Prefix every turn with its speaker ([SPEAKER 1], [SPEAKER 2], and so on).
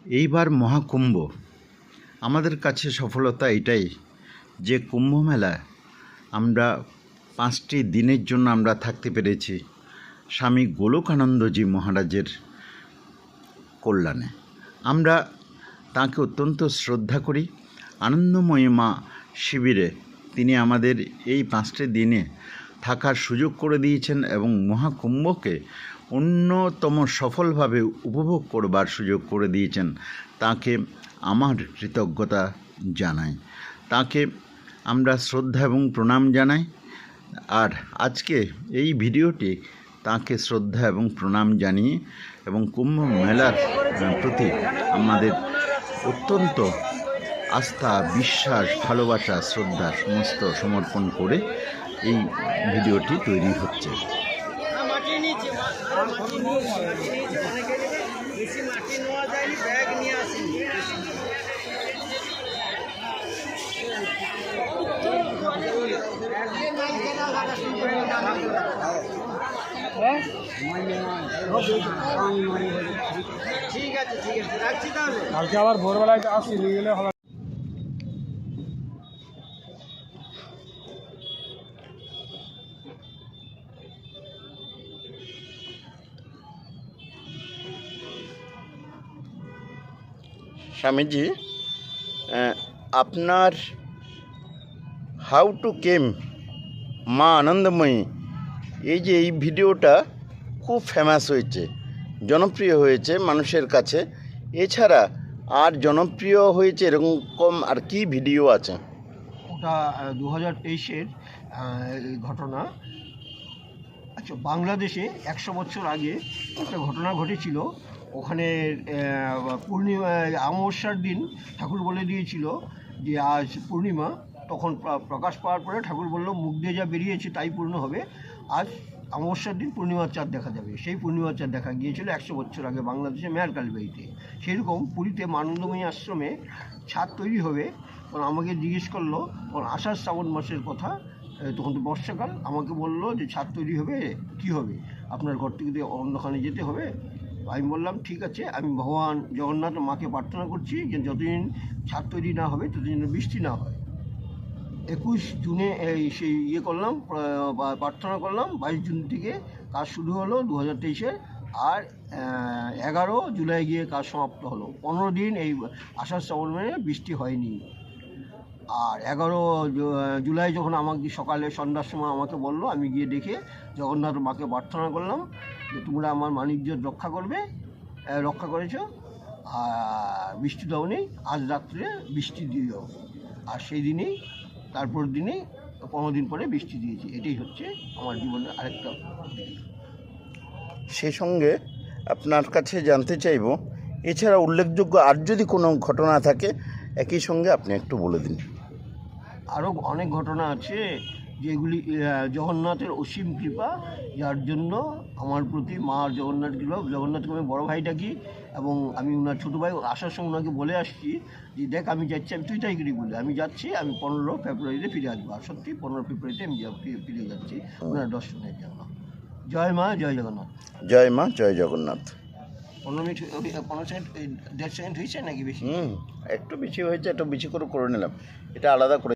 [SPEAKER 1] এইবার মহাকুম্ভ আমাদের কাছে সফলতা এটাই যে কুম্ভ মেলা আমরা 5টি দিনের জন্য আমরা থাকতে পেরেছি স্বামী গোলকানন্দজি মহারাজের কল্যাণে। আমরা তাকে অত্যন্ত শ্রদ্ধা করি। আনন্দময়ী মা শিবিরে তিনি আমাদের এই 5টি দিনে থাকার সুযোগ করে দিয়েছেন এবং মহাকুম্ভকে অন্যতম সফলভাবে উপভোগ করবার সুযোগ করে দিয়েছেন। তাকে আমার কৃতজ্ঞতা জানাই, তাকে আমরা শ্রদ্ধা এবং প্রণাম জানাই। আর আজকে এই ভিডিওটি তাকে শ্রদ্ধা এবং প্রণাম জানিয়ে এবং কুম্ভ মেলার প্রতি আমাদের অত্যন্ত আস্থা, বিশ্বাস, ভালোবাসা, শ্রদ্ধা সমস্ত সমর্পণ করে এই ভিডিওটি তৈরি হচ্ছে।
[SPEAKER 2] ঠিক আছে রাখছি তাহলে।
[SPEAKER 3] কালকে আবার ভোরবেলায় আসি, নিয়ে গেলে হবে।
[SPEAKER 1] স্বামীজি, আপনার হাউ টু কেম মা আনন্দময়ী এই ভিডিওটা খুব ফেমাস হয়েছে, জনপ্রিয় হয়েছে মানুষের কাছে। এছাড়া আর জনপ্রিয় হয়েছে এরকম আর কি ভিডিও আছে?
[SPEAKER 2] ওটা 2023-এর ঘটনা। আচ্ছা, বাংলাদেশে 100 বছর আগে একটা ঘটনা ঘটেছিল। ওখানে পূর্ণিমা অমাবস্যার দিন ঠাকুর বলে দিয়েছিল যে আজ পূর্ণিমা। তখন প্রকাশ পাওয়ার পরে ঠাকুর বলল মুখ দিয়ে যা বেরিয়েছে তাই পূর্ণ হবে, আজ অমাবস্যার দিন পূর্ণিমার চাঁদ দেখা যাবে। সেই পূর্ণিমার চাঁদ দেখা গিয়েছিল 100 বছর আগে বাংলাদেশে মেয়ার কালীবাড়িতে। সেরকম পুরীতে আনন্দময়ী আশ্রমে ছাদ তৈরি হবে। আমাকে জিজ্ঞেস করলো আষাঢ় শ্রাবণ মাসের কথা, তখন তো বর্ষাকাল। আমাকে বললো যে ছাদ তৈরি হবে, কি হবে, আপনার ঘর থেকে অন্যখানে যেতে হবে। আমি বললাম ঠিক আছে, আমি ভগবান জগন্নাথ মাকে প্রার্থনা করছি যে যতদিন ছাদ তৈরি না হবে ততদিন বৃষ্টি না হয়। 21 জুনে সেই করলাম, প্রার্থনা করলাম। 22 জুন থেকে কাজ শুরু হলো 2023-এর। আর 11 জুলাই গিয়ে কাজ সমাপ্ত হলো। 15 দিন এই আষাঢ় শ্রাবণ মাসে বৃষ্টি হয়নি। আর 11 জুলাই যখন আমাকে সকালে সন্ধ্যার সময় আমাকে বললো, আমি গিয়ে দেখে জগন্নাথ মাকে প্রার্থনা করলাম যে তোমরা আমার মানিকজোত রক্ষা করেছো, আর বৃষ্টি দাও নেই, আজ রাত্রে বৃষ্টি দিও। আর সেই দিনেই তারপর দিনেই 15 দিন পরে বৃষ্টি দিয়েছি। এটাই হচ্ছে আমার জীবনের আরেকটা।
[SPEAKER 1] সেই সঙ্গে আপনার কাছে জানতে চাইব, এছাড়া উল্লেখযোগ্য আর যদি কোনো ঘটনা থাকে একই সঙ্গে আপনি একটু বলে দিন।
[SPEAKER 2] আরও অনেক ঘটনা আছে যেগুলি জগন্নাথের অসীম কৃপা, যার জন্য আমার প্রতি মা জগন্নাথকে আমি বড় ভাই ডাকি। এবং আমি ওনার ছোটো ভাই আসার সময় ওনাকে বলে আসছি যে দেখ আমি যাচ্ছি, আমি 2 তারিখেরই বলি আমি যাচ্ছি, আমি 15 ফেব্রুয়ারিতে ফিরে আসবো। আর সত্যি 15 ফেব্রুয়ারিতে আমি ফিরে যাচ্ছি ওনার দর্শনের জন্য। জয় মা, জয় জগন্নাথ।
[SPEAKER 1] জয় মা, জয় জগন্নাথ।
[SPEAKER 2] 15 মিনিট 15 সেকেন্ড 1.5 সেকেন্ড হয়েছে নাকি বেশি?
[SPEAKER 1] একটু বেশি হয়েছে, একটু বেশি করে নিলাম, এটা আলাদা করে।